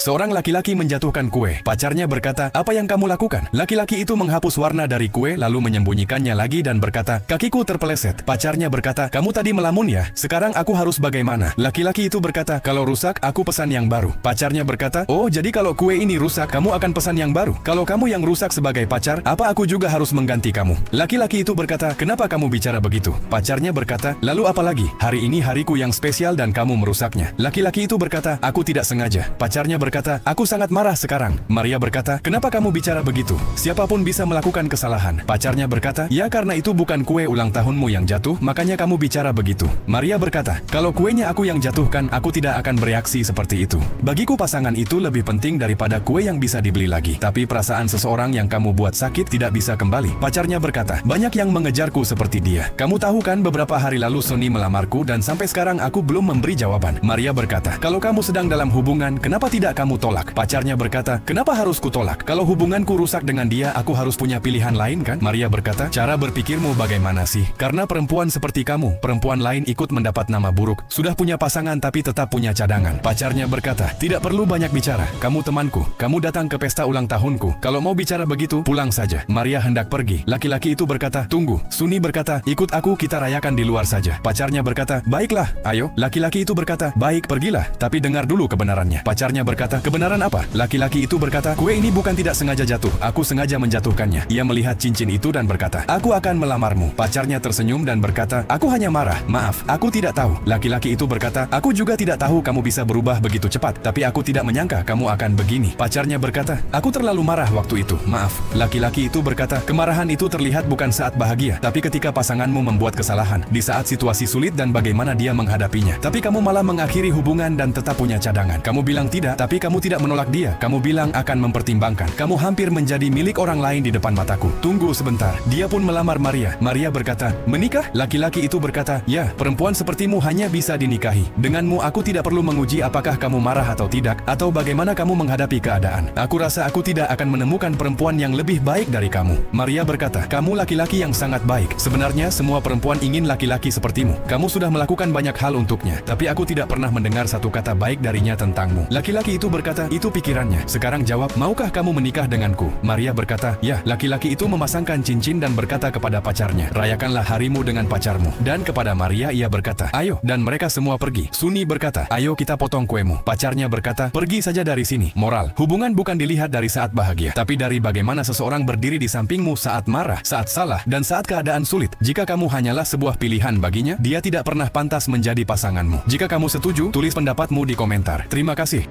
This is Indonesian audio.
Seorang laki-laki menjatuhkan kue. Pacarnya berkata, "Apa yang kamu lakukan?" Laki-laki itu menghapus warna dari kue lalu menyembunyikannya lagi dan berkata, "Kakiku terpeleset." Pacarnya berkata, "Kamu tadi melamun ya? Sekarang aku harus bagaimana?" Laki-laki itu berkata, "Kalau rusak, aku pesan yang baru." Pacarnya berkata, "Oh, jadi kalau kue ini rusak, kamu akan pesan yang baru? Kalau kamu yang rusak sebagai pacar, apa aku juga harus mengganti kamu?" Laki-laki itu berkata, "Kenapa kamu bicara begitu?" Pacarnya berkata, "Lalu apa lagi? Hari ini hariku yang spesial dan kamu merusaknya." Laki-laki itu berkata, "Aku tidak sengaja." Pacarnya berkata, "Aku sangat marah sekarang." Maria berkata, "Kenapa kamu bicara begitu? Siapapun bisa melakukan kesalahan." Pacarnya berkata, "Ya karena itu bukan kue ulang tahunmu yang jatuh, makanya kamu bicara begitu." Maria berkata, "Kalau kuenya aku yang jatuhkan, aku tidak akan bereaksi seperti itu. Bagiku pasangan itu lebih penting daripada kue yang bisa dibeli lagi. Tapi perasaan seseorang yang kamu buat sakit tidak bisa kembali." Pacarnya berkata, "Banyak yang mengejarku seperti dia. Kamu tahu kan beberapa hari lalu Sony melamarku dan sampai sekarang aku belum memberi jawaban." Maria berkata, "Kalau kamu sedang dalam hubungan, kenapa tidak kamu tolak?" Pacarnya berkata, "Kenapa harus kutolak? Kalau hubunganku rusak dengan dia, aku harus punya pilihan lain kan?" Maria berkata, "Cara berpikirmu bagaimana sih? Karena perempuan seperti kamu, perempuan lain ikut mendapat nama buruk. Sudah punya pasangan tapi tetap punya cadangan." Pacarnya berkata, "Tidak perlu banyak bicara. Kamu temanku. Kamu datang ke pesta ulang tahunku. Kalau mau bicara begitu, pulang saja." Maria hendak pergi. Laki-laki itu berkata, "Tunggu." Suni berkata, "Ikut aku, kita rayakan di luar saja." Pacarnya berkata, "Baiklah, ayo." Laki-laki itu berkata, "Baik, pergilah. Tapi dengar dulu kebenarannya." Pacarnya berkata, "Kebenaran apa?" Laki-laki itu berkata, "Kue ini bukan tidak sengaja jatuh. Aku sengaja menjatuhkannya." Ia melihat cincin itu dan berkata, "Aku akan melamarmu." Pacarnya tersenyum dan berkata, "Aku hanya marah. Maaf, aku tidak tahu." Laki-laki itu berkata, "Aku juga tidak tahu kamu bisa berubah begitu cepat. Tapi aku tidak menyangka kamu akan begini." Pacarnya berkata, "Aku terlalu marah waktu itu. Maaf." Laki-laki itu berkata, "Kemarahan itu terlihat bukan saat bahagia, tapi ketika pasanganmu membuat kesalahan, di saat situasi sulit dan bagaimana dia menghadapinya. Tapi kamu malah mengakhiri hubungan dan tetap punya cadangan. Kamu bilang tidak, tapi kamu tidak menolak dia. Kamu bilang akan mempertimbangkan. Kamu hampir menjadi milik orang lain di depan mataku." "Tunggu sebentar." Dia pun melamar Maria. Maria berkata, "Menikah?" Laki-laki itu berkata, "Ya, perempuan sepertimu hanya bisa dinikahi. Denganmu aku tidak perlu menguji apakah kamu marah atau tidak, atau bagaimana kamu menghadapi keadaan. Aku rasa aku tidak akan menemukan perempuan yang lebih baik dari kamu." Maria berkata, "Kamu laki-laki yang sangat baik. Sebenarnya semua perempuan ingin laki-laki sepertimu. Kamu sudah melakukan banyak hal untuknya, tapi aku tidak pernah mendengar satu kata baik darinya tentangmu." Laki-laki itu berkata, "Itu pikirannya. Sekarang jawab, maukah kamu menikah denganku?" Maria berkata, "Ya." Laki-laki itu memasangkan cincin dan berkata kepada pacarnya, "Rayakanlah harimu dengan pacarmu." Dan kepada Maria ia berkata, "Ayo." Dan mereka semua pergi. Suni berkata, "Ayo kita potong kuemu." Pacarnya berkata, "Pergi saja dari sini." Moral, hubungan bukan dilihat dari saat bahagia, tapi dari bagaimana seseorang berdiri di sampingmu saat marah, saat salah, dan saat keadaan sulit. Jika kamu hanyalah sebuah pilihan baginya, dia tidak pernah pantas menjadi pasanganmu. Jika kamu setuju, tulis pendapatmu di komentar. Terima kasih.